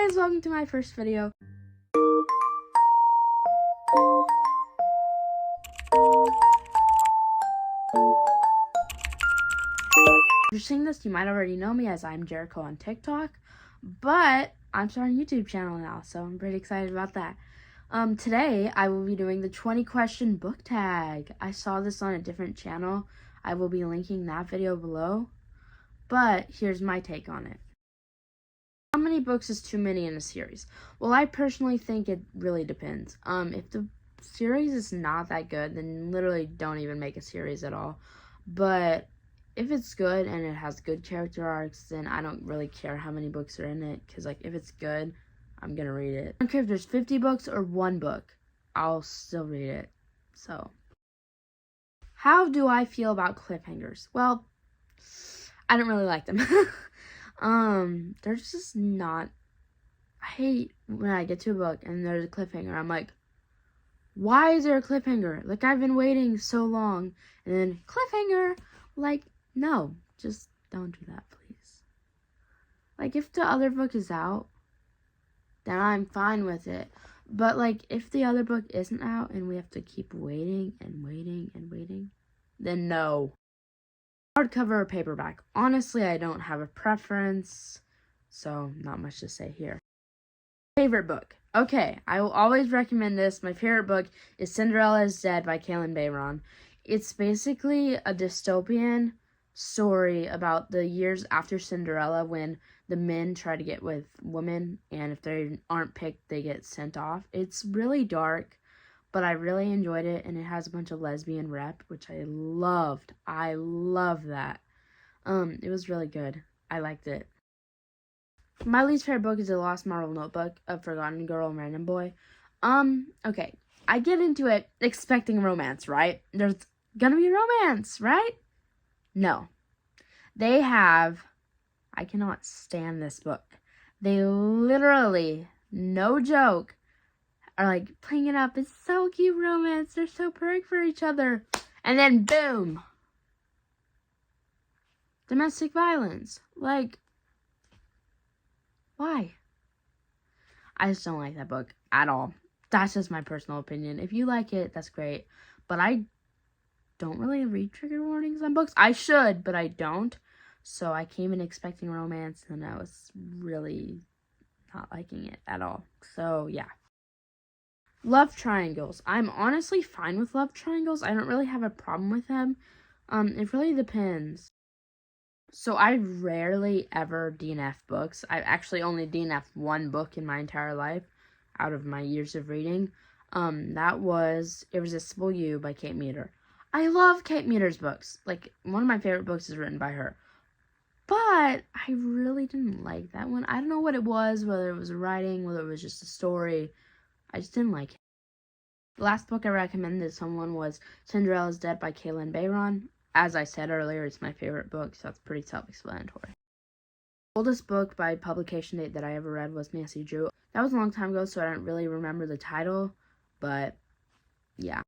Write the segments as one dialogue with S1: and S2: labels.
S1: guys, welcome to my first video. If you're seeing this, you might already know me as I'm Jericho on TikTok, but I'm starting a YouTube channel now, so I'm pretty excited about that. Today, I will be doing the 20 question book tag. I saw this on a different channel. I will be linking that video below, but here's my take on it. How many books is too many in a series? Well, I personally think it really depends. If the series is not that good, then literally don't even make a series at all. But if it's good and it has good character arcs, then I don't really care how many books are in it. Because, like, if it's good, I'm going to read it. I don't care if there's 50 books or one book. I'll still read it. So, how do I feel about cliffhangers? Well, I don't really like them. They're just not. I hate when I get to a book and there's a cliffhanger. I'm like, why is there a cliffhanger? Like, I've been waiting so long. And then, cliffhanger. Like, no, just don't do that, please. Like, if the other book is out, then I'm fine with it. But, like, if the other book isn't out and we have to keep waiting and waiting and waiting, then no. Hardcover or paperback? Honestly, I don't have a preference, so not much to say here. Favorite book? Okay, I will always recommend this. My favorite book is Cinderella is Dead by Kailyn Bayron. It's basically a dystopian story about the years after Cinderella when the men try to get with women, and if they aren't picked, they get sent off. It's really dark, but I really enjoyed it, and it has a bunch of lesbian rep, which I loved. I love that. It was really good. I liked it. My least favorite book is The Lost Marble Notebook of Forgotten Girl and Random Boy. Okay. I get into it expecting romance, right? There's gonna be romance, right? No. I cannot stand this book. They literally, no joke, are like playing it up. It's so cute romance. They're so perfect for each other. And then boom. Domestic violence. Like, why? I just don't like that book at all. That's just my personal opinion. If you like it, that's great. But I don't really read trigger warnings on books. I should, but I don't. So I came in expecting romance, and I was really not liking it at all. So, yeah. Love triangles. I'm honestly fine with love triangles. I don't really have a problem with them. It really depends. So I rarely ever DNF books. I've actually only DNF'd one book in my entire life out of my years of reading. That was Irresistible You by Kate Meador. I love Kate Meador's books. Like, one of my favorite books is written by her. But I really didn't like that one. I don't know what it was, whether it was writing, whether it was just a story. I just didn't like it. The last book I recommended to someone was Cinderella is Dead by Kailyn Bayron. As I said earlier, it's my favorite book, so that's pretty self-explanatory. The oldest book by publication date that I ever read was Nancy Drew. That was a long time ago, so I don't really remember the title, but yeah.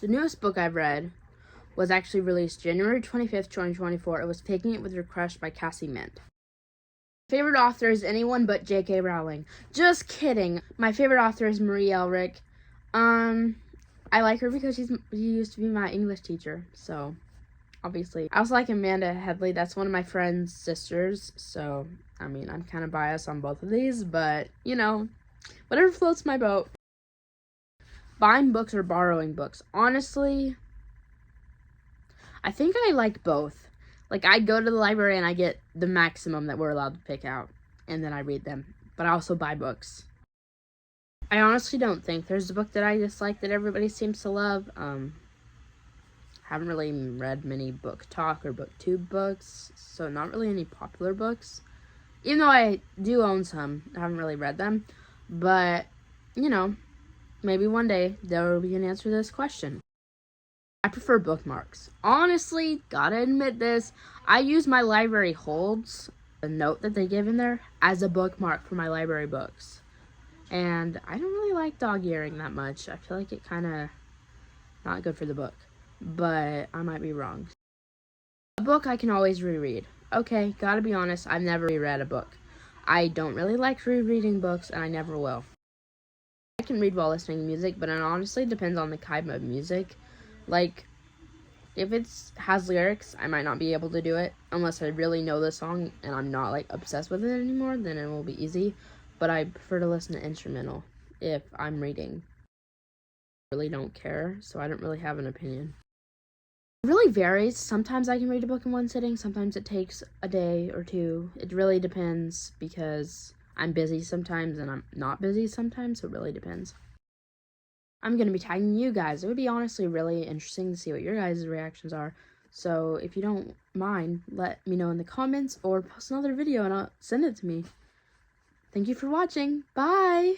S1: The newest book I've read was actually released January 25th, 2024. It was Faking It With Your Crush by Cassie Mint. Favorite author is anyone but J.K. Rowling. Just kidding. My favorite author is Marie Elric. I like her because she used to be my English teacher, so obviously. I also like Amanda Headley. That's one of my friend's sisters, so I mean, I'm kind of biased on both of these, but you know, whatever floats my boat. Buying books or borrowing books? Honestly, I think I like both. Like, I go to the library and I get the maximum that we're allowed to pick out, and then I read them. But I also buy books. I honestly don't think there's a book that I dislike that everybody seems to love. Haven't really read many book talk or booktube books, so not really any popular books. Even though I do own some, I haven't really read them. But, you know, maybe one day there will be an answer to this question. I prefer bookmarks. Honestly, gotta admit this, I use my library holds, the note that they give in there, as a bookmark for my library books. And I don't really like dog earing that much. I feel like it kind of not good for the book. But I might be wrong. A book I can always reread. Okay, gotta be honest, I've never reread a book. I don't really like rereading books, and I never will. I can read while listening to music, but it honestly depends on the kind of music. Like, if it has lyrics, I might not be able to do it unless I really know the song and I'm not like obsessed with it anymore, then it will be easy. But I prefer to listen to instrumental if I'm reading. I really don't care, so I don't really have an opinion. It really varies. Sometimes I can read a book in one sitting, sometimes it takes a day or two. It really depends because I'm busy sometimes and I'm not busy sometimes, so it really depends. I'm going to be tagging you guys. It would be honestly really interesting to see what your guys' reactions are. So if you don't mind, let me know in the comments or post another video and I'll send it to me. Thank you for watching. Bye!